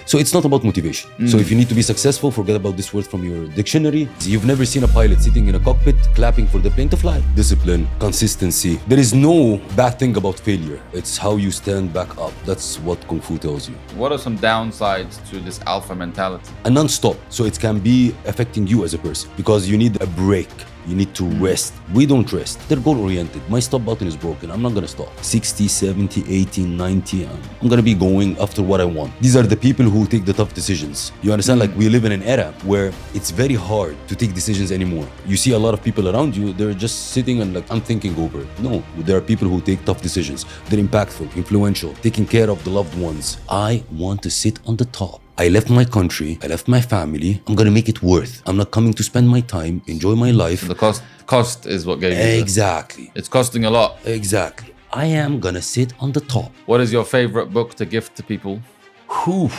So it's not about motivation. So if you need to be successful, forget about this word from your dictionary. You've never seen a pilot sitting in a cockpit clapping for the plane to fly. Discipline, consistency. There is no bad thing about failure. It's how you stand back up. That's what Kung Fu tells you. What are some downsides to this alpha mentality? And non-stop. So it can be affecting you as a person because you need a break. You need to rest. We don't rest. They're goal-oriented. My stop button is broken. I'm not gonna stop. 60, 70, 80, 90. I'm gonna be going after what I want. These are the people who take the tough decisions. You understand? Like we live in an era where it's very hard to take decisions anymore. You see a lot of people around you, they're just sitting and like, I'm thinking over it. No, there are people who take tough decisions. They're impactful, influential, taking care of the loved ones. I want to sit on the top. I left my country, I left my family. I'm gonna make it worth. I'm not coming to spend my time, enjoy my life. The cost is what gave you Exactly. It's costing a lot. Exactly. I am gonna sit on the top. What is your favorite book to gift to people? Whew.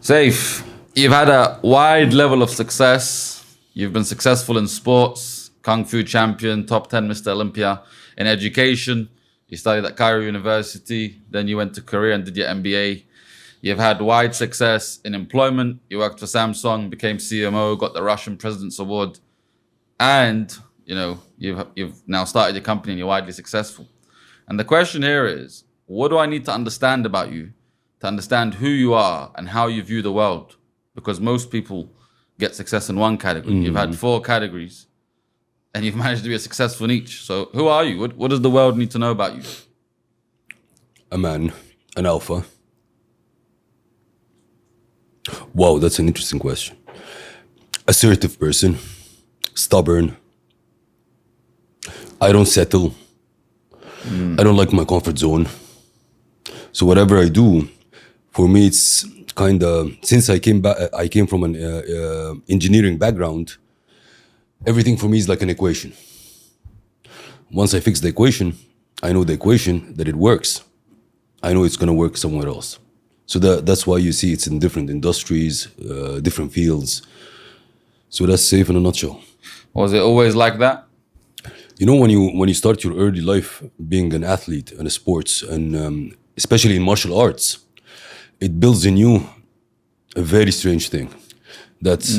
Seif, you've had a wide level of success. You've been successful in sports, Kung Fu champion, top 10 Mr. Olympia. In education, you studied at Cairo University, then you went to Korea and did your MBA. You've had wide success in employment. You worked for Samsung, became CMO, got the Russian President's Award. And, you've now started your company and you're widely successful. And the question here is, what do I need to understand about you to understand who you are and how you view the world? Because most people get success in one category. You've had 4 categories and you've managed to be successful in each. So who are you? What does the world need to know about you? A man, an alpha. Wow, that's an interesting question. Assertive person, stubborn. I don't settle. I don't like my comfort zone. So whatever I do, for me, it's kind of, since I came from an engineering background, everything for me is like an equation. Once I fix the equation, I know the equation, that it works. I know it's gonna work somewhere else. So that's why you see it's in different industries, different fields. So that's Seif in a nutshell. Was it always like that? You know, when you start your early life being an athlete and a sports, and especially in martial arts, it builds in you a very strange thing. That's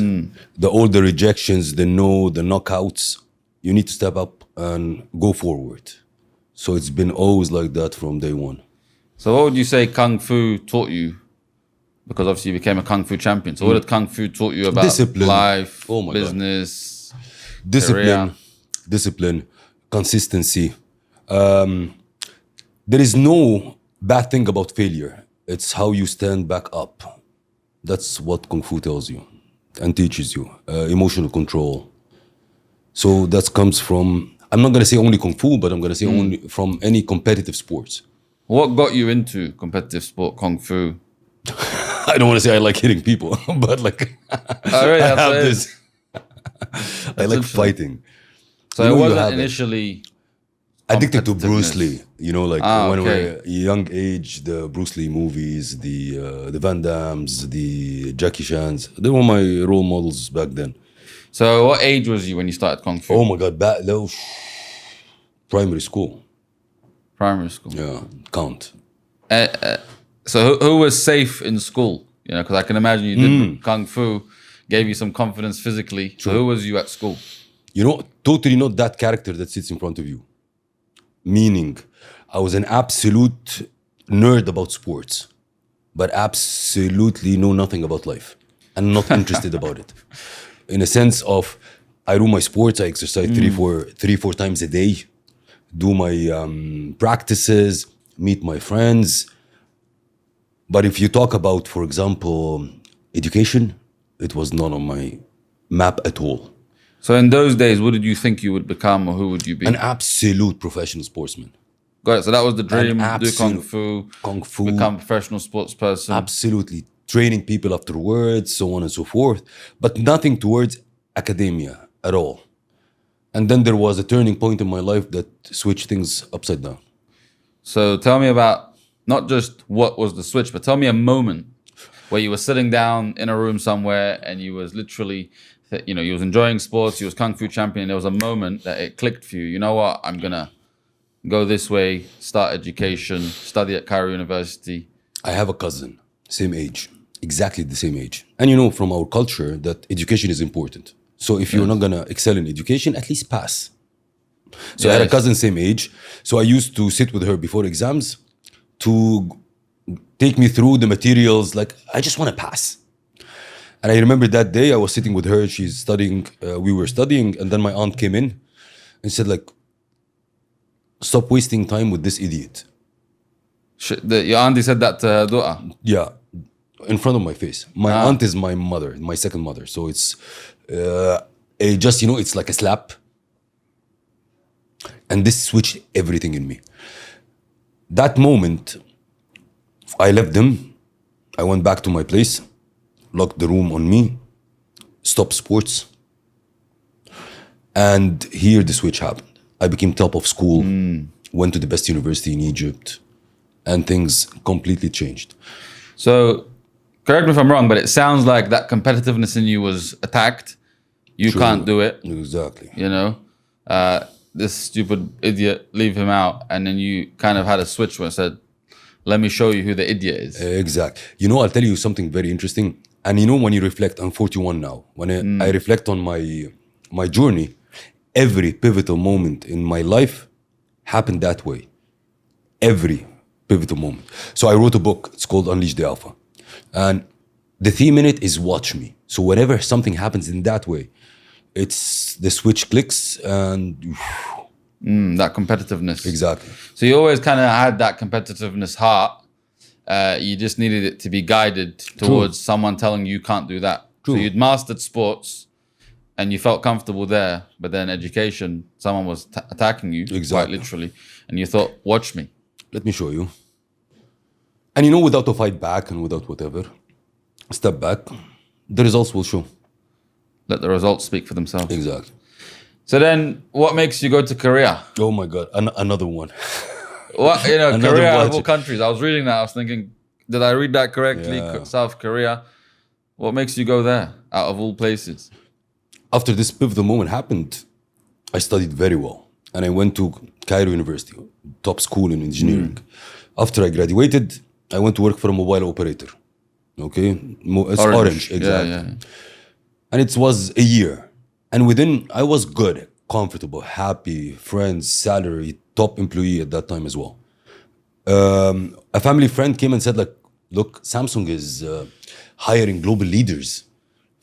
all the rejections, the no, the knockouts. You need to step up and go forward. So it's been always like that from day one. So what would you say Kung Fu taught you? Because obviously you became a Kung Fu champion. So what did Kung Fu taught you about Discipline. life, Oh my business, Discipline, career? discipline, consistency. There is no bad thing about failure. It's how you stand back up. That's what Kung Fu tells you and teaches you. Emotional control. So that comes from, I'm not gonna say only Kung Fu, but I'm gonna say only from any competitive sports. What got you into competitive sport, Kung Fu? I don't want to say I like hitting people, but like Really? I That's have what it this. is. I like fighting. So You know, it you wasn't have it. initially Addicted to Bruce competitiveness. Lee. You know, like when we okay. were a young age, the Bruce Lee movies, the Van Dammes, the Jackie Chans. They were my role models back then. So what age was you when you started Kung Fu? Oh my God, primary school. Primary school. Yeah, count. So who was Seif in school? Because I can imagine you did Kung Fu, gave you some confidence physically. So who was you at school? You know, totally not that character that sits in front of you. Meaning, I was an absolute nerd about sports, but absolutely know nothing about life and not interested about it. In a sense of, I do my sports, I exercise three, four times a day, do my practices, meet my friends. But if you talk about, for example, education, it was not on my map at all. So in those days, what did you think you would become, or who would you be? An absolute professional sportsman. Got it. So that was the dream: do absolute Kung Fu, become a professional sports person. Absolutely. Training people afterwards, so on and so forth. But nothing towards academia at all. And then there was a turning point in my life that switched things upside down. So tell me about not just what was the switch, but tell me a moment where you were sitting down in a room somewhere and you was literally, you was enjoying sports, you was Kung Fu champion, and there was a moment that it clicked for you. You know what? I'm gonna go this way, start education, study at Cairo University. I have a cousin, same age, exactly the same age. And you know from our culture that education is important. So if you're not gonna excel in education, at least pass. So I had a Yes. cousin same age. So I used to sit with her before exams to take me through the materials. Like, I just want to pass. And I remember that day I was sitting with her, she's studying, we were studying, and then my aunt came in and said like, stop wasting time with this idiot. Your auntie said that to her daughter. Yeah, in front of my face. My aunt is my mother, my second mother. So it's just, you know, it's like a slap. And this switched everything in me. That moment, I left them. I went back to my place, locked the room on me, stopped sports. And here the switch happened. I became top of school, went to the best university in Egypt, and things completely changed. So, correct me if I'm wrong, but it sounds like that competitiveness in you was attacked. You True. can't do it. Exactly. You know, this stupid idiot, leave him out. And then you kind of had a switch where it said, let me show you who the idiot is. Exactly. You know, I'll tell you something very interesting. And you know, when you reflect, I'm 41 now. When I reflect on my journey, every pivotal moment in my life happened that way. Every pivotal moment. So I wrote a book. It's called Unleash the Alpha. And the theme in it is watch me. So whenever something happens in that way, it's the switch clicks and That competitiveness. exactly. So you always kind of had that competitiveness heart. You just needed it to be guided towards someone telling you can't do that. True. So you'd mastered sports and you felt comfortable there, but then education, someone was attacking you, quite Exactly. literally, and you thought, watch me. Let me show you. And you know, without a fight back and without whatever, step back, the results will show. Let the results speak for themselves. Exactly. So then what makes you go to Korea? Oh my God, another one. What, you know, Another Korea of watch. all countries. I was reading that. I was thinking, did I read that correctly? Yeah. South Korea. What makes you go there out of all places? After this pivotal moment happened, I studied very well. And I went to Cairo University, top school in engineering. After I graduated, I went to work for a mobile operator. Okay? It's Orange, exactly. Yeah. And it was a year. And within, I was good, comfortable, happy, friends, salary, top employee at that time as well. A family friend came and said, like, look, Samsung is hiring global leaders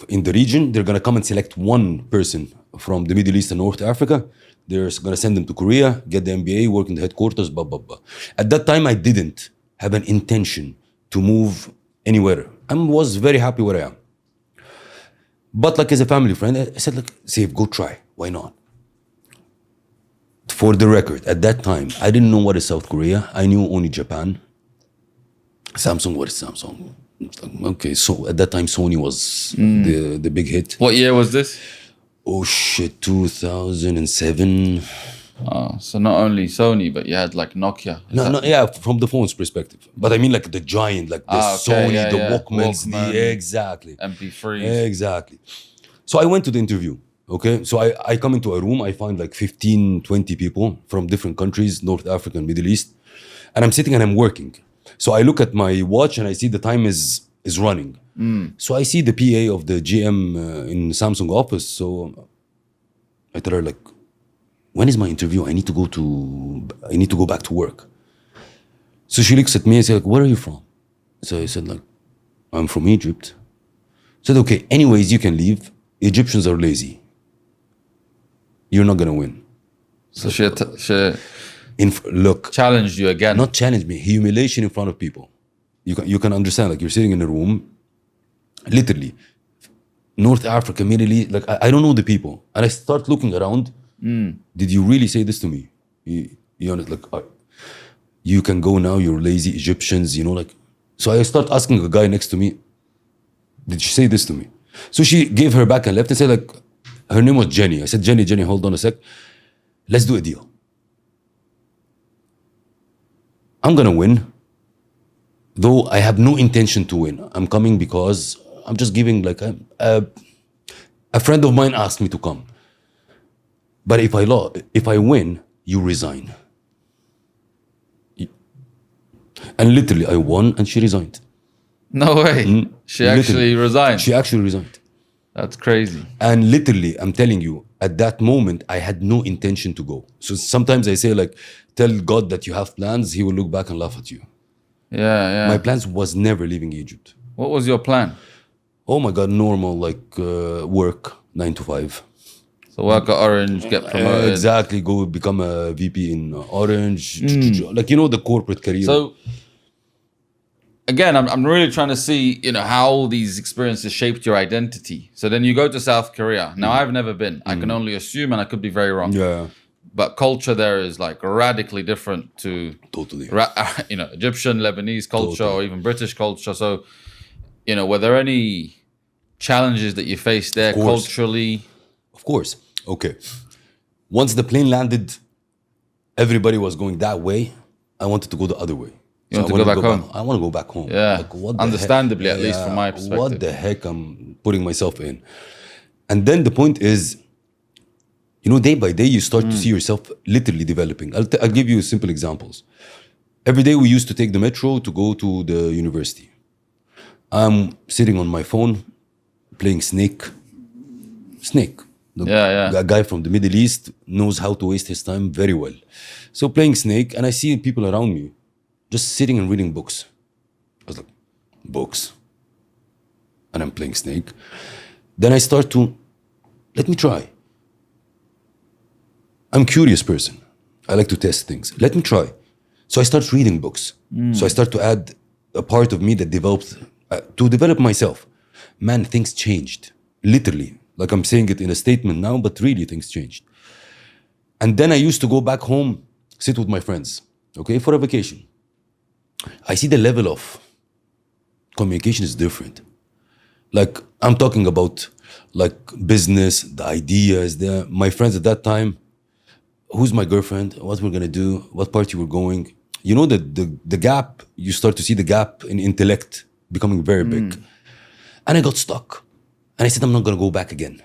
in the region. They're gonna come and select one person from the Middle East and North Africa. They're gonna send them to Korea, get the MBA, work in the headquarters, blah, blah, blah. At that time, I didn't have an intention to move anywhere. I was very happy where I am. But like as a family friend, I said, like, Seif, go try. Why not? For the record, at that time, I didn't know what is South Korea. I knew only Japan. Samsung, what is Samsung? Okay, so at that time, Sony was the big hit. What year was this? Oh shit, 2007. So not only Sony, but you had like Nokia. No, yeah, from the phone's perspective. But I mean like the giant, like the Sony, yeah, the yeah. Walkmans, Walkman, exactly. MP3s. Exactly. So I went to the interview, okay? So I come into a room, I find like 15, 20 people from different countries, North Africa and Middle East. And I'm sitting and I'm working. So I look at my watch and I see the time is running. So I see the PA of the GM in Samsung office. So I tell her like, when is my interview? I need to go back to work. So she looks at me and says, like, where are you from? So I said, like, I'm from Egypt. I said, okay, anyways, you can leave. Egyptians are lazy. You're not gonna win. So she Look, challenged you again. not challenge me, humiliation in front of people. You can understand, like you're sitting in a room, literally, North Africa, Middle East, like I don't know the people. And I start looking around. Did you really say this to me? You know, like, you can go now, you're lazy Egyptians, you know, like. So I start asking a guy next to me, did she say this to me? So she gave her back and left and said, like, her name was Jenny. I said, Jenny, hold on a sec. Let's do a deal. I'm gonna win, though I have no intention to win. I'm coming because I'm just giving, like, a friend of mine asked me to come. But if I win, you resign. And literally, I won and she resigned. No way. She Literally. actually resigned. She actually resigned. That's crazy. And literally, I'm telling you, at that moment, I had no intention to go. So sometimes I say, like, tell God that you have plans, he will look back and laugh at you. Yeah. My plans was never leaving Egypt. What was your plan? Oh my God, normal, like, work, 9 to 5. So work at Orange, get promoted. Exactly, go become a VP in Orange. Like, you know, the corporate career. So again, I'm really trying to see, how these experiences shaped your identity. So then you go to South Korea. Now, I've never been. I can only assume, and I could be very wrong. Yeah, But culture there is like radically different to totally. Egyptian, Lebanese culture, or even British culture. So, were there any challenges that you faced there culturally? Of course. Okay. Once the plane landed, everybody was going that way. I wanted to go the other way. You want to go back home? I want to go back home. Yeah. Like, what the Understandably, heck? at least from my perspective. What the heck I'm putting myself in? And then the point is, day by day, you start to see yourself literally developing. I'll give you simple examples. Every day we used to take the metro to go to the university. I'm sitting on my phone playing Snake. A guy from the Middle East knows how to waste his time very well. So playing Snake, and I see people around me just sitting and reading books. I was like, books? And I'm playing Snake. Then I start to, let me try. I'm a curious person. I like to test things. Let me try. So I start reading books. So I start to add a part of me that developed, to develop myself. Man, things changed. Literally. Like I'm saying it in a statement now, but really things changed. And then I used to go back home, sit with my friends, okay, for a vacation. I see the level of communication is different. Like I'm talking about like business, the ideas, my friends at that time, who's my girlfriend, what we're gonna do, what party we're going. You know, the gap, you start to see the gap in intellect becoming very big. And I got stuck. And I said, I'm not gonna go back again.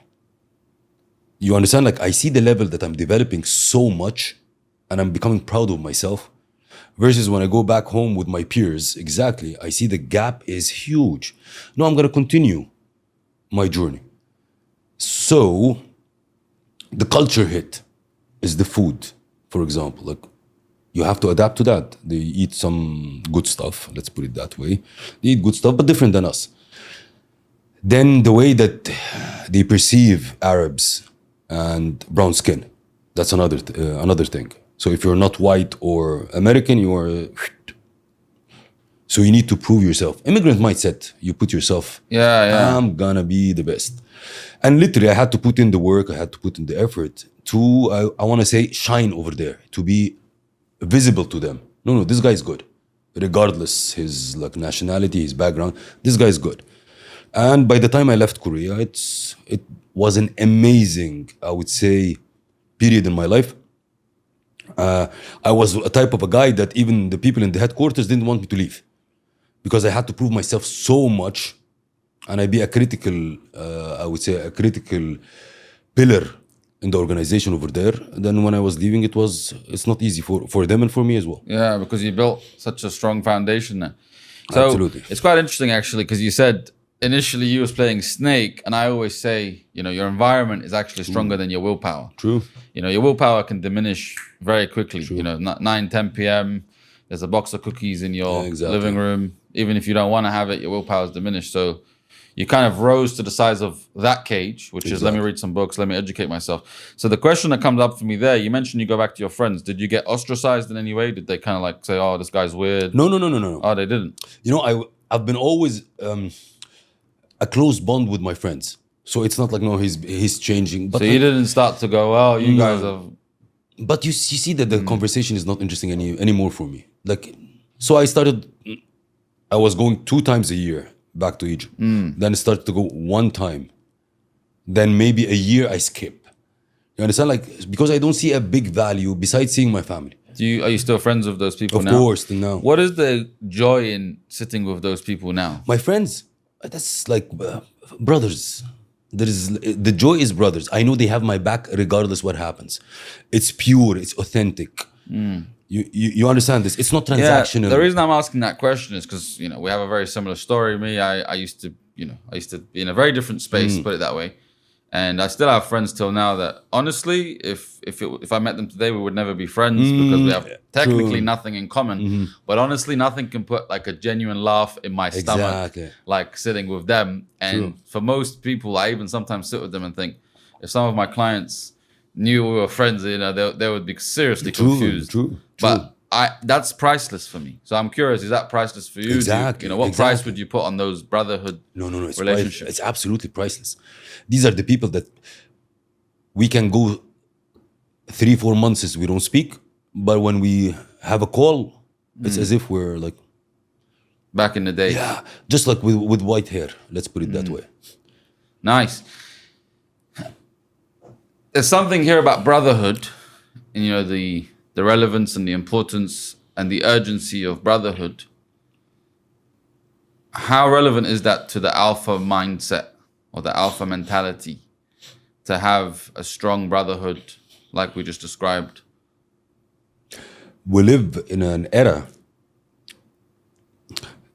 You understand? Like I see the level that I'm developing so much and I'm becoming proud of myself. Versus when I go back home with my peers, exactly, I see the gap is huge. No, I'm gonna continue my journey. So the culture hit is the food, for example. Like you have to adapt to that. They eat some good stuff, let's put it that way. They eat good stuff, but different than us. Then the way that they perceive Arabs and brown skin, that's another thing. So if you're not white or American, you are. So you need to prove yourself. Immigrant mindset, you put yourself, I'm gonna be the best. And literally, I had to put in the work, I had to put in the effort to, I wanna say, shine over there, to be visible to them. No, this guy is good. Regardless his like nationality, his background, this guy is good. And by the time I left Korea, it was an amazing, I would say, period in my life. I was a type of a guy that even the people in the headquarters didn't want me to leave because I had to prove myself so much and I'd be a critical, I would say, a critical pillar in the organization over there. Then when I was leaving, it's not easy for them and for me as well. Yeah, because you built such a strong foundation there. So Absolutely. It's quite interesting actually, because you said initially you was playing Snake, and I always say, your environment is actually stronger than your willpower. True. Your willpower can diminish very quickly. 9, 10 p.m. There's a box of cookies in your living room. Even if you don't want to have it, your willpower is diminished. So you kind of rose to the size of that cage, which is let me read some books, let me educate myself. So the question that comes up for me there, you mentioned you go back to your friends. Did you get ostracized in any way? Did they kind of like say, oh, this guy's weird? No. Oh, they didn't? I've been always a close bond with my friends. So it's not like, no, he's changing. But so you didn't start to go, oh, you guys have... But you see that the conversation is not interesting anymore for me. Like, so I was going 2 times a year back to Egypt. Then I started to go 1 time. Then maybe a year I skip. You understand? Like, because I don't see a big value besides seeing my family. Are you still friends with those people now? Of course, till now. What is the joy in sitting with those people now? My friends, that's like brothers. The joy is brothers. I know they have my back regardless what happens. It's pure, it's authentic. You You understand this? It's not Yeah, transactional. the reason I'm asking that question is because we have a very similar story. Me, I used to be in a very different space, put it that way, and I still have friends till now that honestly, if I met them today, we would never be friends because we have technically nothing in common. But honestly, nothing can put like a genuine laugh in my stomach, Exactly. like sitting with them. And for most people, I even sometimes sit with them and think, if some of my clients knew we were friends, they would be seriously confused. True. But that's priceless for me. So I'm curious, is that priceless for you? Exactly. What price would you put on those brotherhood No. It's relationships? It's absolutely priceless. These are the people that we can go 3-4 months as we don't speak, but when we have a call, it's as if we're like Back in the day. yeah, just like with white hair. Let's put it that way. Nice. There's something here about brotherhood, and the relevance and the importance and the urgency of brotherhood. How relevant is that to the alpha mindset or the alpha mentality to have a strong brotherhood like we just described? We live in an era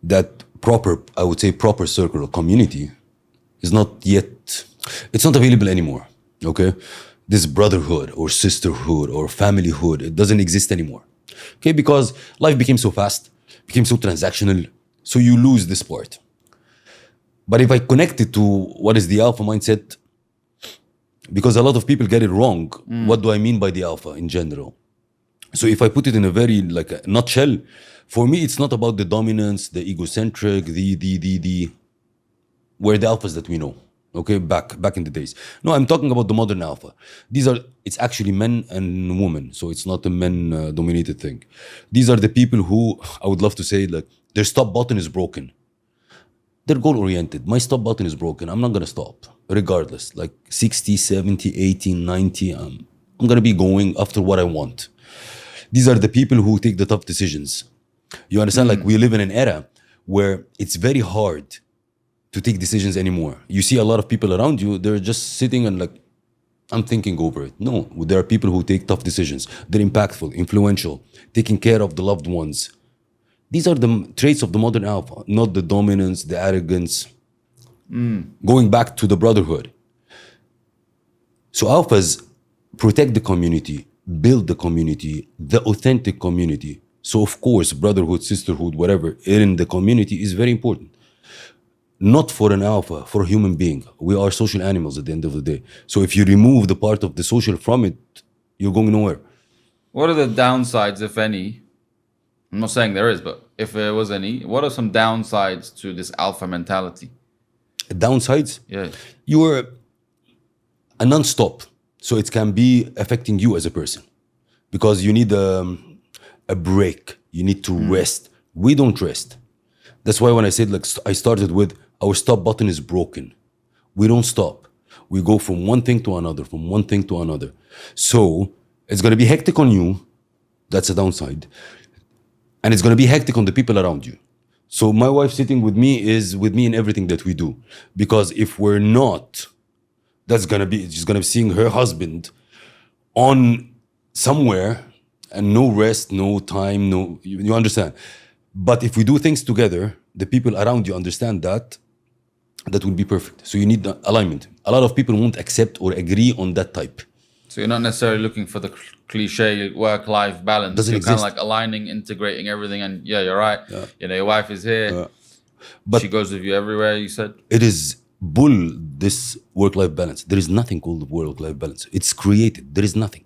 that I would say proper circle of community is not yet, it's not available anymore. Okay, this brotherhood or sisterhood or familyhood, it doesn't exist anymore. Okay, because life became so fast, became so transactional, so you lose this part. But if I connect it to what is the alpha mindset, because a lot of people get it wrong, what do I mean by the alpha in general? So if I put it in a very like a nutshell, for me it's not about the dominance, the egocentric, the we're the alphas that we know. Okay, back in the days. No, I'm talking about the modern alpha. It's actually men and women, so it's not a men dominated thing. These are the people who, I would love to say, like, their stop button is broken. They're goal oriented. My stop button is broken. I'm not gonna stop, regardless. Like 60, 70, 80, 90, I'm gonna be going after what I want. These are the people who take the tough decisions. You understand? Like, we live in an era where it's very hard to take decisions anymore. You see a lot of people around you, they're just sitting and like, I'm thinking over it. No, there are people who take tough decisions. They're impactful, influential, taking care of the loved ones. These are the traits of the modern alpha, not the dominance, the arrogance. Going back to the brotherhood. So alphas protect the community, build the community, the authentic community. So of course, brotherhood, sisterhood, whatever, in the community is very important. Not for an alpha, for a human being. We are social animals at the end of the day. So if you remove the part of the social from it, you're going nowhere. What are the downsides, if any? I'm not saying there is, but if there was any, what are some downsides to this alpha mentality? Downsides? Yeah. You're a non-stop. So it can be affecting you as a person. Because you need a break. You need to rest. We don't rest. That's why when I said, like, I started with, our stop button is broken. We don't stop. We go from one thing to another, from one thing to another. So it's going to be hectic on you. That's a downside. And it's going to be hectic on the people around you. So my wife sitting with me is with me in everything that we do. Because if we're not, she's going to be seeing her husband on somewhere and no rest, no time, you understand. But if we do things together, the people around you understand that will be perfect. So you need the alignment. A lot of people won't accept or agree on that type. So you're not necessarily looking for the cliche work-life balance. Doesn't You're exist. kind of like aligning, integrating everything. And yeah, you're right. Yeah. Your wife is here. But she goes with you everywhere, you said? It is bull, this work-life balance. There is nothing called work-life balance. It's created. There is nothing.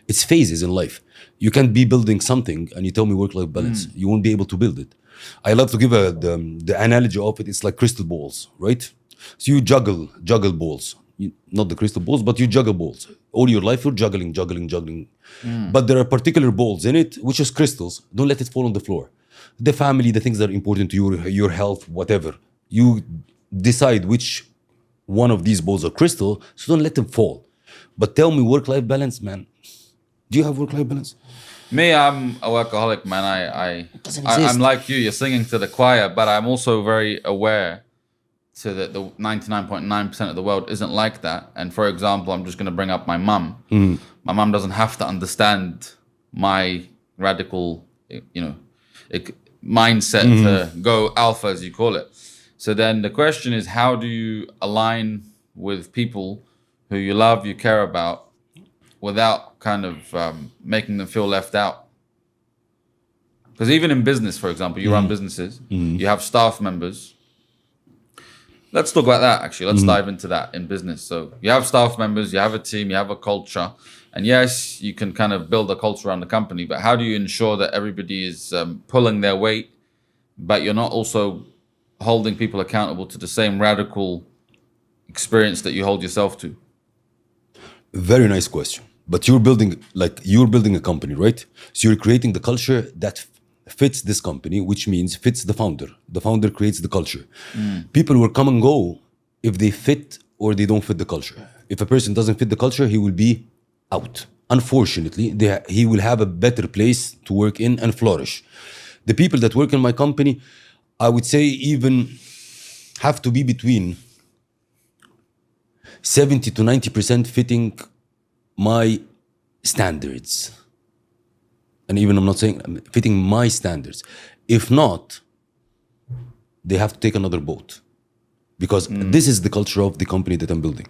It's phases in life. You can't be building something and you tell me work-life balance. You won't be able to build it. I love to give the analogy of it. It's like crystal balls, right? So you juggle balls. Not the crystal balls, but you juggle balls. All your life you're juggling. But there are particular balls in it, which is crystals. Don't let it fall on the floor. The family, the things that are important to you, your health, whatever. You decide which one of these balls are crystal, so don't let them fall. But tell me work-life balance, man. Do you have work-life balance? Me, I'm a workaholic, man. I'm like you. You're singing to the choir, but I'm also very aware to that the 99.9% of the world isn't like that. And for example, I'm just going to bring up my mum. My mum doesn't have to understand my radical, mindset to go alpha, as you call it. So then the question is, how do you align with people who you love, you care about, without kind of making them feel left out? Because even in business, for example, you run businesses, you have staff members. Let's talk about that, actually. Let's dive into that in business. So you have staff members, you have a team, you have a culture. And yes, you can kind of build a culture around the company, but how do you ensure that everybody is pulling their weight, but you're not also holding people accountable to the same radical experience that you hold yourself to? Very nice question. But you're building a company, right? So you're creating the culture that fits this company, which means fits the founder. The founder creates the culture. People will come and go if they fit or they don't fit the culture. If a person doesn't fit the culture, he will be out. Unfortunately, he will have a better place to work in and flourish. The people that work in my company, I would say even have to be between 70 to 90% fitting my standards. And even I'm not saying fitting my standards. If not, they have to take another boat, because this is the culture of the company that I'm building.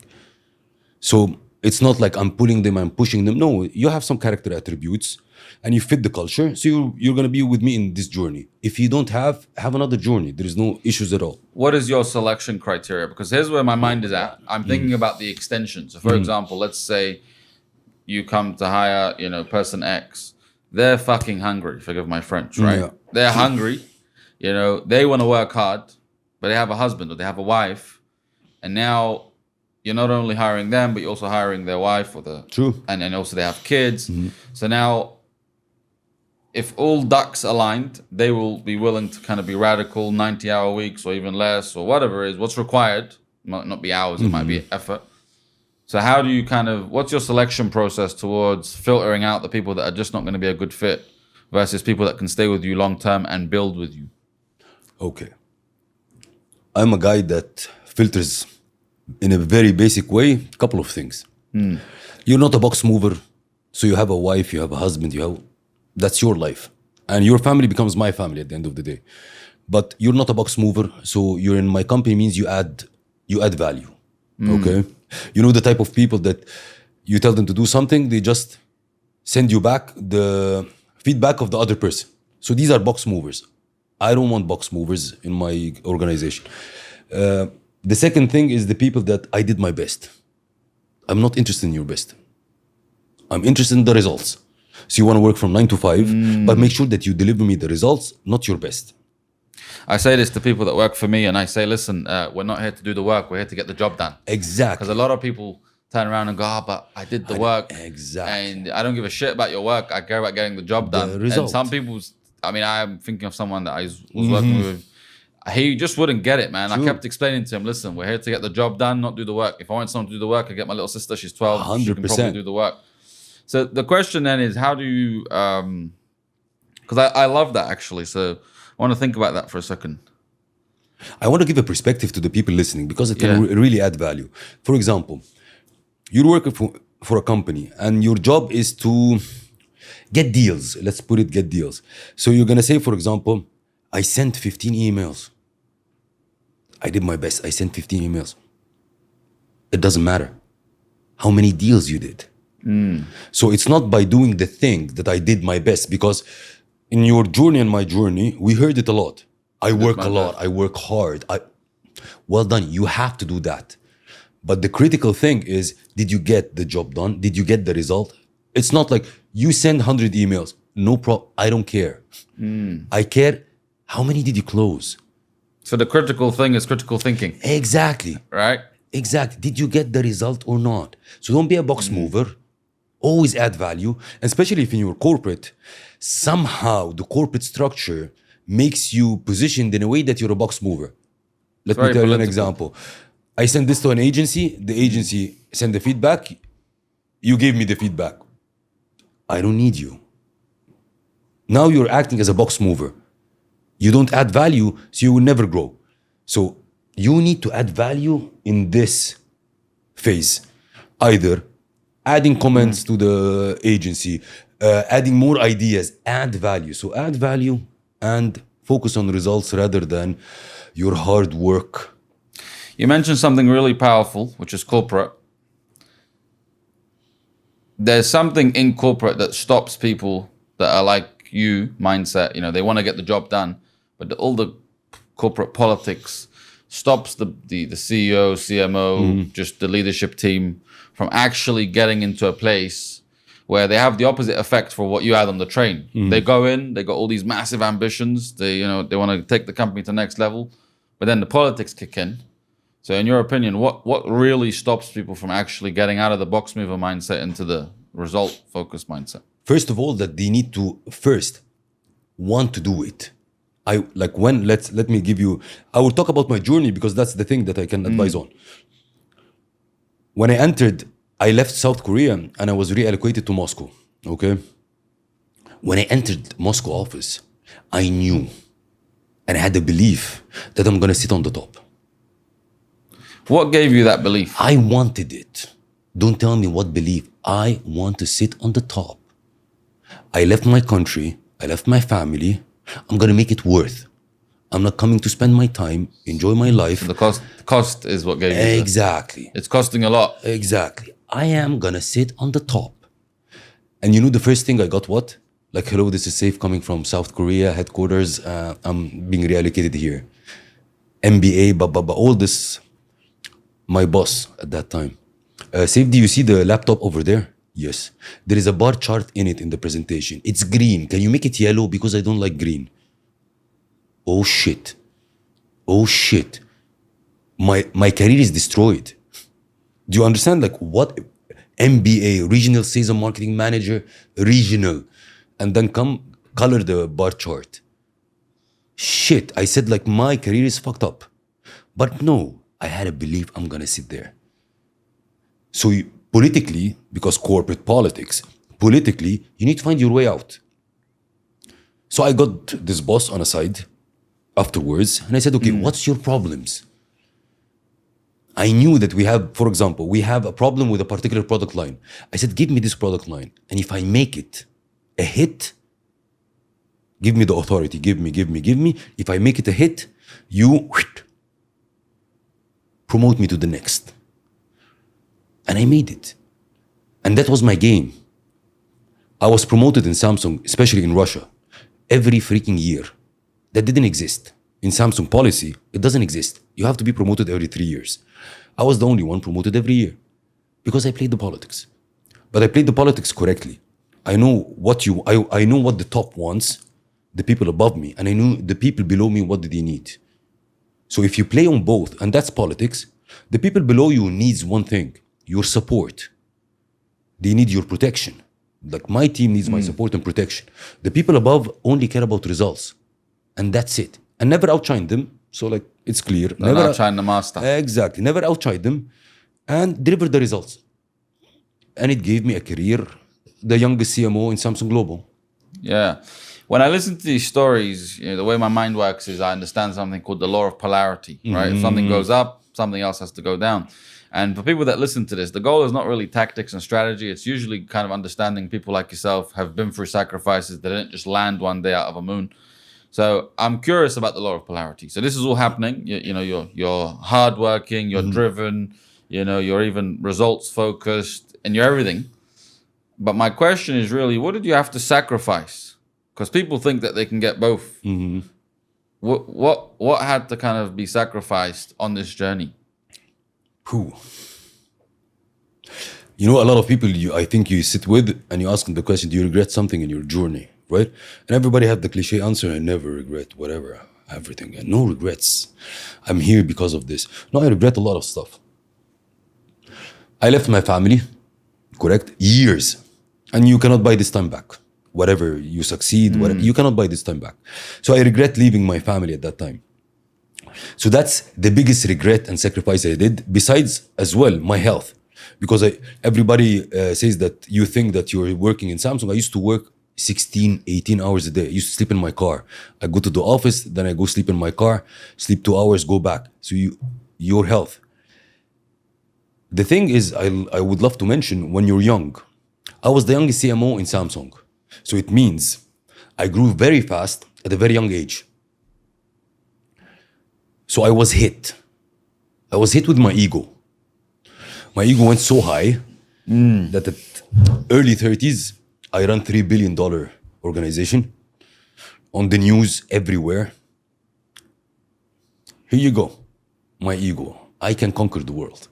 So it's not like I'm pulling them, I'm pushing them. No, you have some character attributes and you fit the culture. So you're going to be with me in this journey. If you don't have another journey. There is no issues at all. What is your selection criteria? Because here's where my mind is at. I'm thinking about the extension. So for example, let's say you come to hire, person X. They're fucking hungry, forgive my French, right? Yeah. They're hungry, they want to work hard, but they have a husband or they have a wife. And now you're not only hiring them, but you're also hiring their wife True. And also they have kids. So now if all ducks aligned, they will be willing to kind of be radical, 90-hour weeks or even less or whatever is what's required. Might not be hours, it might be effort. So how do you what's your selection process towards filtering out the people that are just not going to be a good fit versus people that can stay with you long term and build with you? Okay. I'm a guy that filters in a very basic way a couple of things. You're not a box mover. So you have a wife, you have a husband, that's your life. And your family becomes my family at the end of the day. But you're not a box mover. So you're in my company means you add value. Okay. You know the type of people that you tell them to do something, they just send you back the feedback of the other person. So these are box movers. I don't want box movers in my organization. The second thing is the people that I did my best. I'm not interested in your best. I'm interested in the results. So you want to work from 9 to 5, but make sure that you deliver me the results, not your best. I say this to people that work for me, and I say, listen, we're not here to do the work. We're here to get the job done. Exactly. Because a lot of people turn around and go, but I did the work. Exactly. And I don't give a shit about your work. I care about getting the job done. And some people, I'm thinking of someone that I was working with. He just wouldn't get it, man. True. I kept explaining to him, listen, we're here to get the job done, not do the work. If I want someone to do the work, I get my little sister. She's 12. 100%. She can probably do the work. So the question then is, how do you, because I love that actually. So I want to think about that for a second. I want to give a perspective to the people listening because it can really add value. For example, you're working for a company and your job is to get deals. Let's put it, get deals. So you're going to say, for example, I sent 15 emails. I did my best. I sent 15 emails. It doesn't matter how many deals you did. So it's not by doing the thing that I did my best, because in your journey and my journey, we heard it a lot. I work a lot. I work hard. Well done. You have to do that. But the critical thing is, did you get the job done? Did you get the result? It's not like you send 100 emails. No problem. I don't care. I care. How many did you close? So the critical thing is critical thinking. Exactly. Right? Exactly. Did you get the result or not? So don't be a box mover. Always add value, especially if in your corporate, somehow the corporate structure makes you positioned in a way that you're a box mover. Let me tell you an example. I send this to an agency. The agency send the feedback. You gave me the feedback. I don't need you. Now you're acting as a box mover. You don't add value, so you will never grow. So you need to add value in this phase. Either adding comments to the agency, adding more ideas, add value. So add value and focus on results rather than your hard work. You mentioned something really powerful, which is corporate. There's something in corporate that stops people that are like you mindset. They want to get the job done, but all the corporate politics stops the CEO, CMO, just the leadership team from actually getting into a place where they have the opposite effect for what you had on the train. They go in, they got all these massive ambitions. They want to take the company to the next level, but then the politics kick in. So in your opinion, what really stops people from actually getting out of the box mover mindset into the result focused mindset? First of all, that they need to first want to do it. Let me give you, I will talk about my journey because that's the thing that I can advise on. When I left South Korea and I was reallocated to Moscow, okay? When I entered Moscow office, I knew and I had the belief that I'm gonna sit on the top. What gave you that belief? I wanted it. Don't tell me what belief. I want to sit on the top. I left my country, I left my family. I'm gonna make it worth. I'm not coming to spend my time, enjoy my life. The cost is what gave you Exactly. It's costing a lot. Exactly. I am gonna sit on the top. And the first thing I got what? Like, hello, this is Seif coming from South Korea headquarters. I'm being reallocated here. MBA, all this. My boss at that time. Seif, do you see the laptop over there? Yes. There is a bar chart in it in the presentation. It's green. Can you make it yellow? Because I don't like green. Oh shit. Oh shit. My career is destroyed. Do you understand? Like, what? MBA, regional sales and marketing manager, regional. And then color the bar chart. Shit. I said, like, my career is fucked up. But no, I had a belief I'm gonna sit there. So politically, because corporate politics, politically, you need to find your way out. So I got this boss on a side afterwards, and I said, okay, what's your problems? I knew that for example, we have a problem with a particular product line. I said, give me this product line. And if I make it a hit, give me the authority, give me. If I make it a hit, you promote me to the next. And I made it. And that was my game. I was promoted in Samsung, especially in Russia, every freaking year. That didn't exist. In Samsung policy, it doesn't exist. You have to be promoted every 3 years. I was the only one promoted every year because I played the politics. But I played the politics correctly. I know I know what the top wants, the people above me, and I knew the people below me, what do they need. So if you play on both, and that's politics, the people below you needs one thing, your support. They need your protection. Like, my team needs my support and protection. The people above only care about results. And that's it. And never outshine them. So, like, it's clear. Never outshine the master. Exactly. Never outshine them. And deliver the results. And it gave me a career, the youngest CMO in Samsung Global. Yeah. When I listen to these stories, the way my mind works is I understand something called the law of polarity, right? If something goes up, something else has to go down. And for people that listen to this, the goal is not really tactics and strategy. It's usually kind of understanding people like yourself have been through sacrifices. They didn't just land one day out of a moon. So I'm curious about the law of polarity. So this is all happening. You're hardworking, you're driven, you're even results focused, and you're everything. But my question is really, what did you have to sacrifice? Because people think that they can get both. What had to kind of be sacrificed on this journey? A lot of people I think you sit with and you ask them the question, do you regret something in your journey, right? And everybody have the cliche answer, I never regret whatever, everything. And no regrets. I'm here because of this. No, I regret a lot of stuff. I left my family, correct? Years. And you cannot buy this time back. Whatever you succeed, you cannot buy this time back. So I regret leaving my family at that time. So that's the biggest regret and sacrifice I did, besides as well my health. Because everybody says that you think that you're working in Samsung. I used to work 16, 18 hours a day. I used to sleep in my car. I go to the office, then I go sleep in my car, sleep 2 hours, go back. So your health. The thing is, I would love to mention, when you're young, I was the youngest CMO in Samsung. So it means I grew very fast at a very young age. So I was hit. I was hit with my ego. My ego went so high that at early 30s, I run $3 billion organization on the news everywhere. Here you go. My ego. I can conquer the world.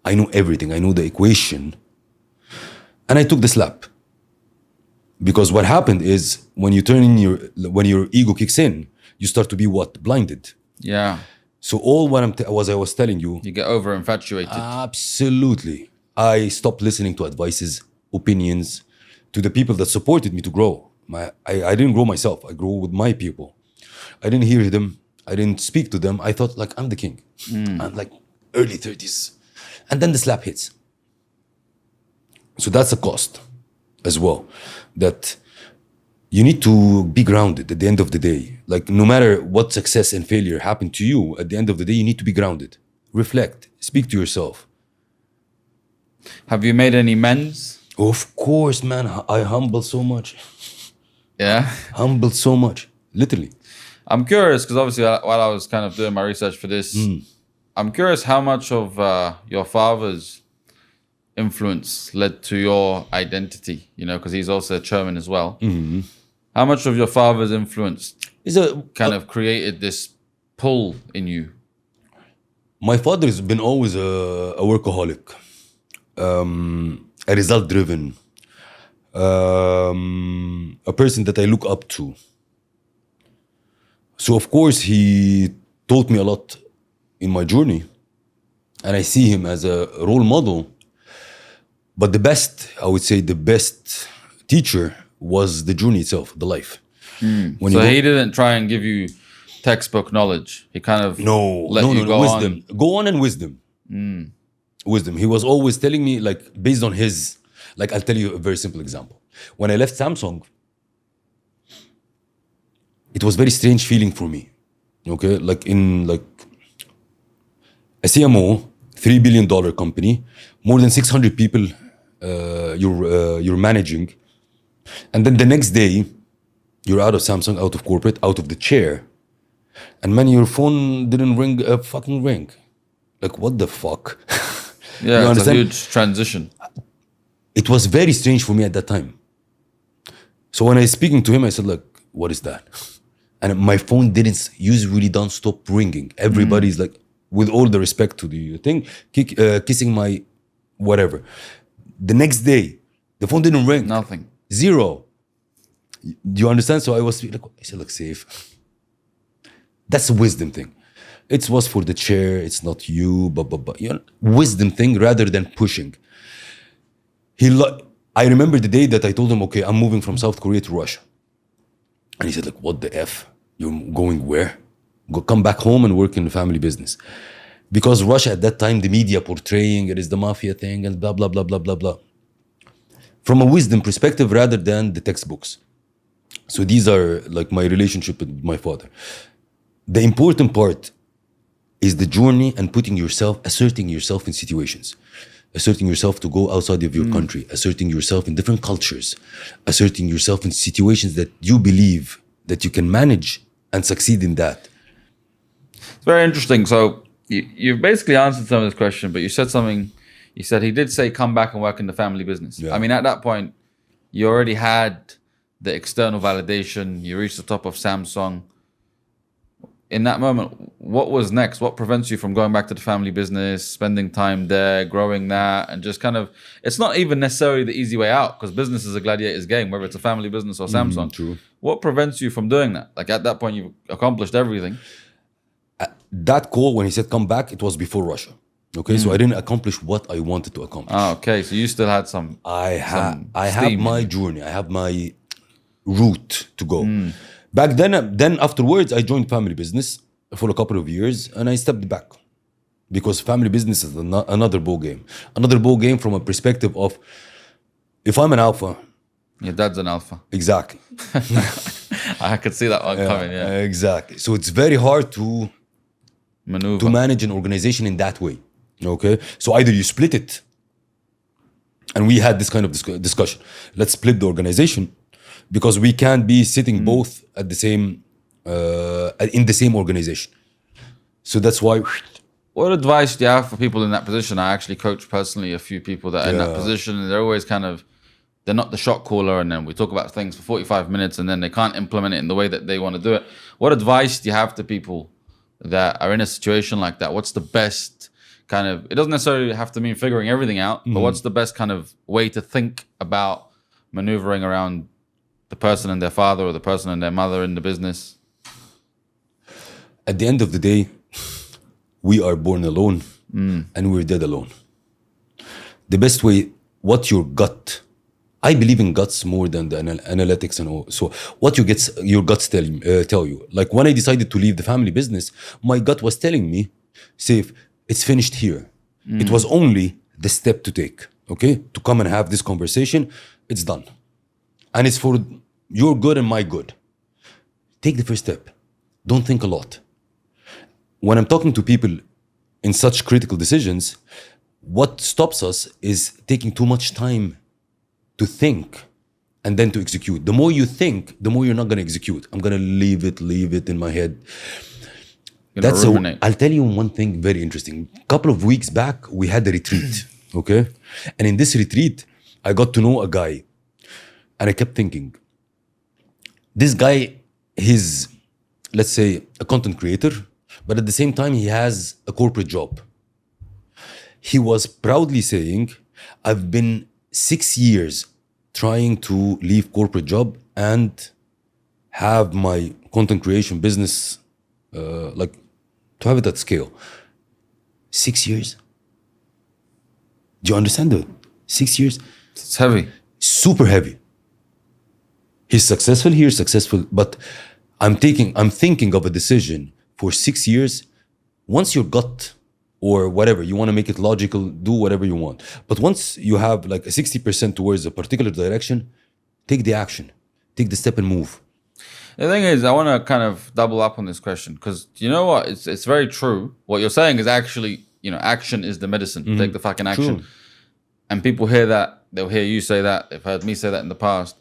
I know everything. I know the equation. And I took the slap. Because what happened is when when your ego kicks in, you start to be what? Blinded. Yeah. So all what I was telling you. You get over infatuated. Absolutely. I stopped listening to advices, opinions, to the people that supported me to grow. I didn't grow myself. I grew with my people. I didn't hear them. I didn't speak to them. I thought like I'm the king. I'm like early 30s. And then the slap hits. So that's a cost as well. That you need to be grounded at the end of the day. Like no matter what success and failure happen to you, at the end of the day, you need to be grounded. Reflect. Speak to yourself. Have you made any amends? Of course, man. I humbled so much. Yeah. Humbled so much. Literally. I'm curious, because obviously while I was kind of doing my research for this, I'm curious how much of your father's influence led to your identity, you know, because he's also a chairman as well. Mm-hmm. How much of your father's influence kind of created this pull in you? My father has been always a workaholic, a result-driven, a person that I look up to. So of course he taught me a lot in my journey, and I see him as a role model. But I would say the best teacher was the journey itself, the life. So he didn't try and give you textbook knowledge. He kind of let you go wisdom. Go on and wisdom. Wisdom. He was always telling me, like, based on his, like, I'll tell you a very simple example. When I left Samsung, it was very strange feeling for me. Okay, like in like a CMO, $3 billion company, more than 600 people you're managing, and then the next day you're out of Samsung, out of corporate, out of the chair, and man, your phone didn't ring a fucking ring. Like, what the fuck? Yeah, it's a huge transition. It was very strange for me at that time. So when I was speaking to him, I said, like, what is that? And my phone usually don't stop ringing. Everybody's like, with all the respect to the thing, kissing my whatever. The next day, the phone didn't ring. Nothing. Zero. Do you understand? So I said, look, Seif. That's a wisdom thing. It was for the chair. It's not you. But you know, wisdom thing rather than pushing. I remember the day that I told him, okay, I'm moving from South Korea to Russia. And he said, like, what the F? You're going where? Come back home and work in the family business. Because Russia at that time, the media portraying it is the mafia thing and blah, blah, blah, blah, blah, blah. From a wisdom perspective rather than the textbooks. So these are like my relationship with my father. The important part is the journey and asserting yourself in situations. Asserting yourself to go outside of your country. Asserting yourself in different cultures. Asserting yourself in situations that you believe that you can manage and succeed in that. It's very interesting. So you've basically answered some of this question, but you said something. You said he did say come back and work in the family business. Yeah. I mean, at that point, you already had the external validation. You reached the top of Samsung. In that moment, what was next? What prevents you from going back to the family business, spending time there, growing that, and just kind of, it's not even necessarily the easy way out because business is a gladiator's game, whether it's a family business or Samsung. True. What prevents you from doing that? Like at that point, you've accomplished everything. That call, when he said come back, it was before Russia. Okay, so I didn't accomplish what I wanted to accomplish. Oh, okay, so you still had some. I have my journey. I have my route to go. Back then afterwards, I joined family business for a couple of years, and I stepped back because family business is another ball game. Another ball game from a perspective of if I'm an alpha. Your dad's an alpha. Exactly. I could see that one coming. Yeah, exactly. So it's very hard to maneuver, to manage an organization in that way. Okay, so either you split it, and we had this kind of discussion. Let's split the organization, because we can't be sitting both at the same in the same organization. So that's why. What advice do you have for people in that position? I actually coach personally a few people that are in that position, and they're always kind of, they're not the shot caller, and then we talk about things for 45 minutes and then they can't implement it in the way that they want to do it. What advice do you have to people that are in a situation like that? What's the best kind of, it doesn't necessarily have to mean figuring everything out, but what's the best kind of way to think about maneuvering around the person and their father or the person and their mother in the business? At the end of the day, we are born alone and we're dead alone. The best way, what your gut, I believe in guts more than the analytics and all. So what your guts tell you. Like when I decided to leave the family business, my gut was telling me, Seif, it's finished here. It was only the step to take, okay? To come and have this conversation, it's done. And it's for your good and my good. Take the first step. Don't think a lot. When I'm talking to people in such critical decisions, what stops us is taking too much time to think and then to execute. The more you think, the more you're not going to execute. I'm going to leave it in my head. I'll tell you one thing very interesting. A couple of weeks back, we had a retreat, okay? And in this retreat, I got to know a guy. And I kept thinking, this guy, he's, let's say, a content creator, but at the same time, he has a corporate job. He was proudly saying, I've been 6 years trying to leave corporate job and have my content creation business, like to have it at scale. 6 years? Do you understand that? 6 years? It's heavy. Super heavy. He's successful here, successful, but I'm thinking of a decision for 6 years. Once your gut or whatever, you want to make it logical, do whatever you want. But once you have like a 60% towards a particular direction, take the action, take the step and move. The thing is, I want to kind of double up on this question because you know what? It's very true. What you're saying is actually, action is the medicine. Take the fucking action. True. And people hear that, they'll hear you say that, they've heard me say that in the past,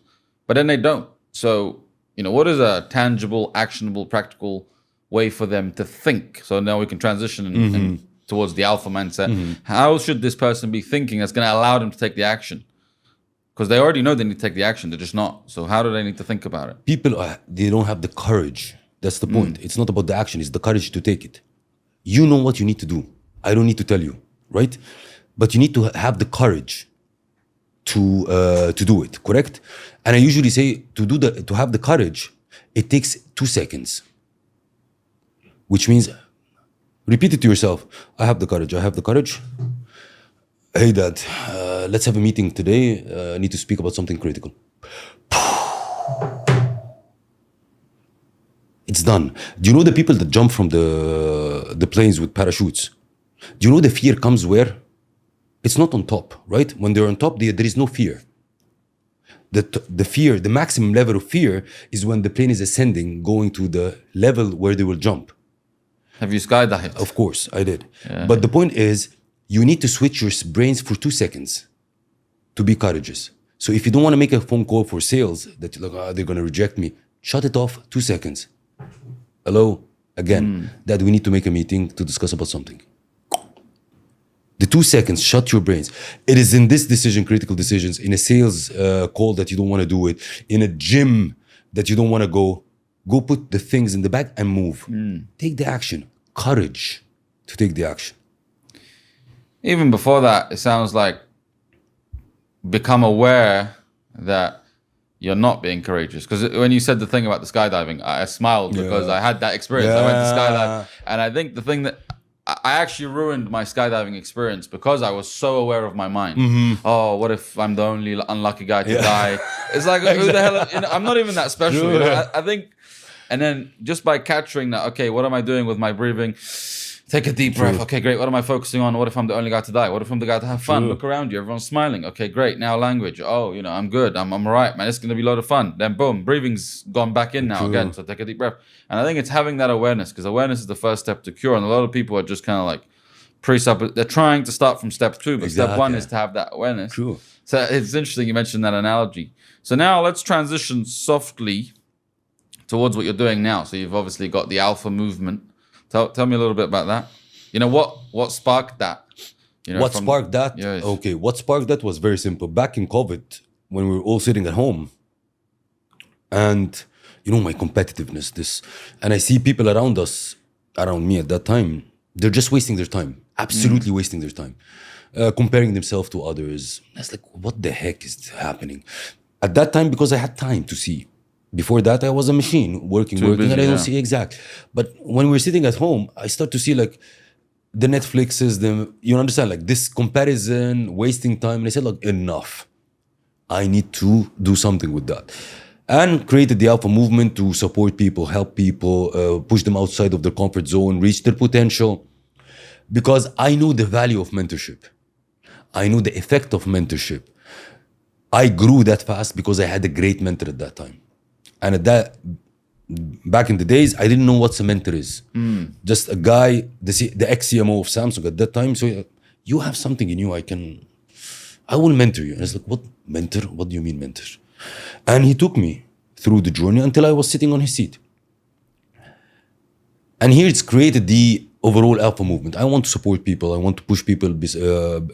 but then they don't. So, what is a tangible, actionable, practical way for them to think? So now we can transition and towards the alpha mindset. How should this person be thinking that's going to allow them to take the action? Because they already know they need to take the action, they're just not. So how do they need to think about it? People, they don't have the courage. That's the point. It's not about the action, it's the courage to take it. You know what you need to do. I don't need to tell you, right? But you need to have the courage to do it, correct? And I usually say to have the courage, it takes 2 seconds. Which means, repeat it to yourself. I have the courage, I have the courage. Hey dad, let's have a meeting today. I need to speak about something critical. It's done. Do you know the people that jump from the planes with parachutes? Do you know the fear comes where? It's not on top, right? When they're on top, there is no fear. The fear, the maximum level of fear is when the plane is ascending, going to the level where they will jump. Have you skydived? Of course, I did. Yeah. But the point is, you need to switch your brains for 2 seconds to be courageous. So if you don't want to make a phone call for sales that you're like, they're going to reject me, shut it off 2 seconds. Hello, again, Dad, we need to make a meeting to discuss about something. The 2 seconds, shut your brains. It is in this decision, critical decisions, in a sales call that you don't want to do it, in a gym that you don't want to go put the things in the bag and move. Take the action. Courage to take the action. Even before that, it sounds like become aware that you're not being courageous. Because when you said the thing about the skydiving, I smiled because I had that experience. I went to skydive. And I think the thing that I actually ruined my skydiving experience because I was so aware of my mind. Oh, what if I'm the only unlucky guy to die? It's like, who the hell? I'm not even that special. I think, and then just by capturing that, okay, what am I doing with my breathing? Take a deep breath. Okay, great. What am I focusing on? What if I'm the only guy to die? What if I'm the guy to have fun? Look around you. Everyone's smiling. Okay, great. Now language. Oh, I'm good. I'm all right, man. It's going to be a lot of fun. Then boom, breathing's gone back in now again. So take a deep breath. And I think it's having that awareness because awareness is the first step to cure. And a lot of people are just kind of like they're trying to start from step 2, but step 1 Exactly. is to have that awareness. True. So it's interesting you mentioned that analogy. So now let's transition softly towards what you're doing now. So you've obviously got the alpha movement. Tell me a little bit about that. You know, what sparked that? You know, What sparked that? Yes. Okay, what sparked that was very simple. Back in COVID, when we were all sitting at home, and you know my competitiveness, and I see people around me at that time, they're just wasting their time, absolutely wasting their time, comparing themselves to others. That's like, what the heck is happening? At that time, because I had time to see. Before that, I was a machine working, busy, and I don't yeah. see exact. But when we're sitting at home, I start to see like the Netflixes, you understand, like this comparison, wasting time. And I said, like, enough. I need to do something with that. And created the Alpha movement to support people, help people, push them outside of their comfort zone, reach their potential. Because I knew the value of mentorship. I knew the effect of mentorship. I grew that fast because I had a great mentor at that time. And back in the days, I didn't know what a mentor is. Just a guy, the ex-CMO of Samsung at that time. So you have something in you, I will mentor you. And I was like, what mentor? What do you mean mentor? And he took me through the journey until I was sitting on his seat. And here it's created the overall Alpha movement. I want to support people. I want to push people beyond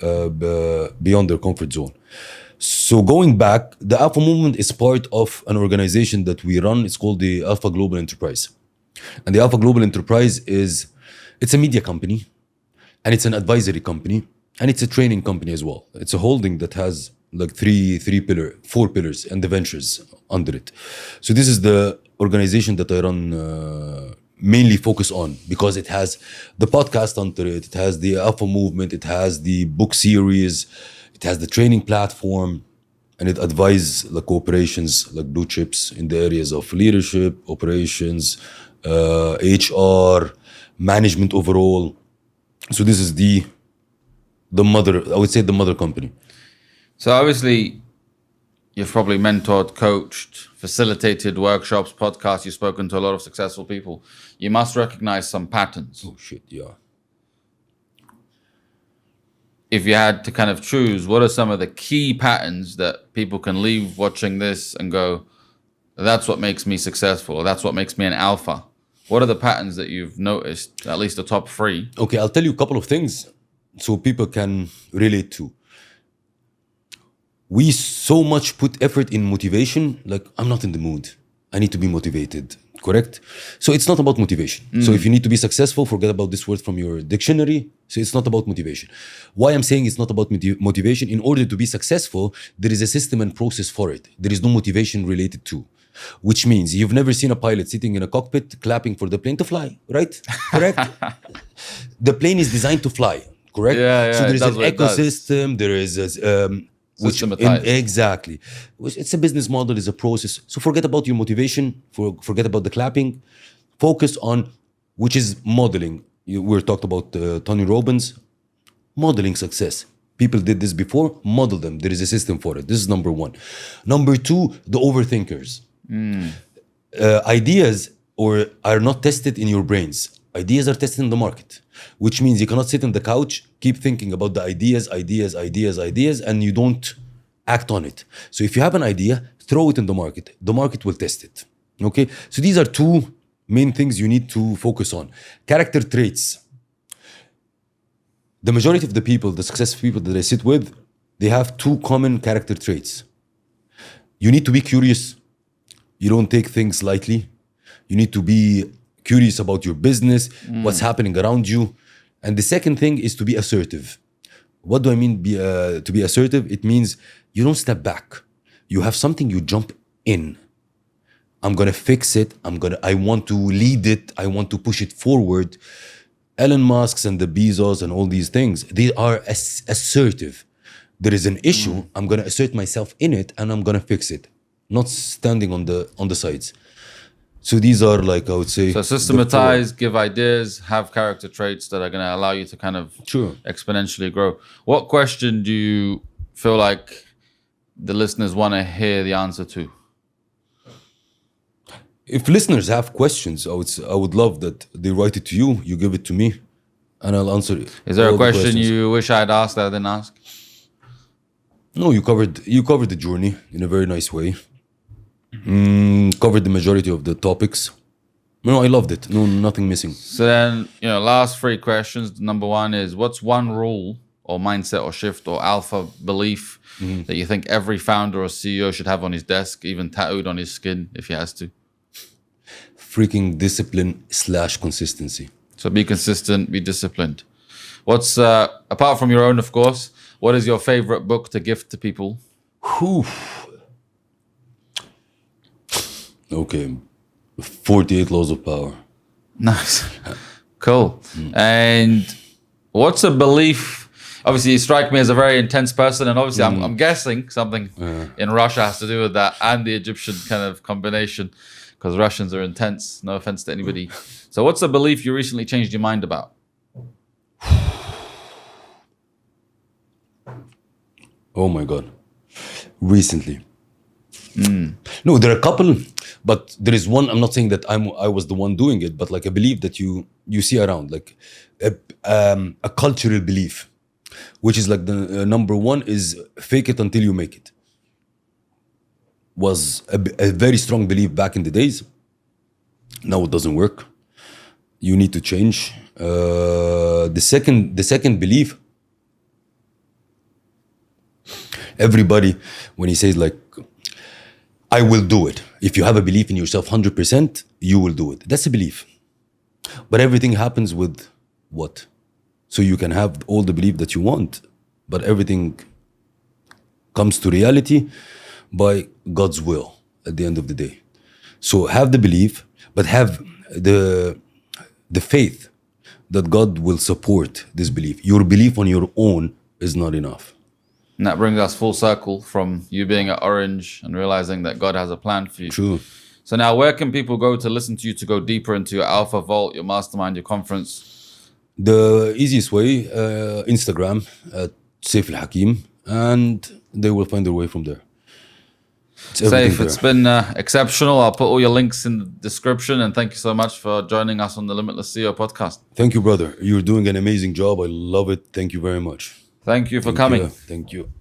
their comfort zone. So going back, the Alpha movement is part of an organization that we run. It's called the Alpha Global Enterprise. And the Alpha Global Enterprise it's a media company, and it's an advisory company, and it's a training company as well. It's a holding that has like four pillars and the ventures under it. So this is the organization that I run, mainly focus on, because it has the podcast under it. It has the Alpha movement. It has the book series. It has the training platform, and it advises like corporations, like blue chips, in the areas of leadership, operations, HR, management overall. So this is the mother, I would say the mother company. So obviously, you've probably mentored, coached, facilitated workshops, podcasts. You've spoken to a lot of successful people. You must recognize some patterns. Oh shit, yeah. If you had to kind of choose, what are some of the key patterns that people can leave watching this and go, that's what makes me successful, or that's what makes me an alpha? What are the patterns that you've noticed, at least the top 3? Okay, I'll tell you a couple of things so people can relate to. We so much put effort in motivation, like, I'm not in the mood. I need to be motivated, correct? So it's not about motivation. So if you need to be successful, forget about this word from your dictionary. So it's not about motivation. Why I'm saying it's not about motivation, in order to be successful, there is a system and process for it. There is no motivation related to. Which means you've never seen a pilot sitting in a cockpit clapping for the plane to fly, right? Correct? The plane is designed to fly, correct? Yeah, so there is it does an what it does. ecosystem, there is Systematized. exactly. It's a business model, it's a process. So forget about your motivation, forget about the clapping. Focus on, which is modeling. We talked about Tony Robbins, modeling success. People did this before, model them. There is a system for it. This is number 1. Number 2, the overthinkers. Ideas are not tested in your brains. Ideas are tested in the market, which means you cannot sit on the couch, keep thinking about the ideas, and you don't act on it. So if you have an idea, throw it in the market. The market will test it. Okay? So these are 2 main things you need to focus on. Character traits. The majority of the people, the successful people that I sit with, they have 2 common character traits. You need to be curious. You don't take things lightly. You need to be curious about your business, what's happening around you. And the second thing is to be assertive. What do I mean to be assertive? It means you don't step back. You have something, you jump in. I'm gonna fix it. I want to lead it. I want to push it forward. Elon Musk's and the Bezos and all these things, they are assertive. There is an issue, I'm gonna assert myself in it and I'm gonna fix it. Not standing on the sides. So these are, like, I would say, So systematize, give ideas, have character traits that are going to allow you to kind of Sure. exponentially grow. What question do you feel like the listeners want to hear the answer to? If listeners have questions, I would love that they write it to you, you give it to me, and I'll answer it. Is there all a the question questions. you wish I'd asked that I didn't ask? No, you covered the journey in a very nice way. Covered the majority of the topics. No, I loved it. No, nothing missing. So then, last three questions. Number one is, what's one rule or mindset or shift or alpha belief that you think every founder or CEO should have on his desk, even tattooed on his skin if he has to? Freaking discipline / consistency. So be consistent, be disciplined. What's, apart from your own, of course, what is your favorite book to gift to people? Whew. Okay. 48 Laws of Power. Nice. Cool. And what's a belief? Obviously, you strike me as a very intense person, and obviously, I'm guessing something in Russia has to do with that and the Egyptian kind of combination, because Russians are intense. No offense to anybody. So, what's a belief you recently changed your mind about? Oh my God. Recently. No, there are a couple, but there is one. I'm not saying that I was the one doing it, but like a belief that you see around, like a cultural belief, which is like the number one is fake it until you make it. Was a very strong belief back in the days. Now it doesn't work. You need to change. The second belief. Everybody, when he says like, I will do it. If you have a belief in yourself 100%, you will do it. That's a belief. But everything happens with what? So you can have all the belief that you want, but everything comes to reality by God's will at the end of the day. So have the belief, but have the faith that God will support this belief. Your belief on your own is not enough. And that brings us full circle from you being at Orange and realizing that God has a plan for you. True. So now, where can people go to listen to you, to go deeper into your Alpha Vault, your mastermind, your conference? The easiest way, Instagram at Seif El Hakim, and they will find their way from there. Seif, it's been exceptional. I'll put all your links in the description, and thank you so much for joining us on the Limitless CEO podcast. Thank you, brother. You're doing an amazing job. I love it. Thank you very much. Thank you for coming. Thank you.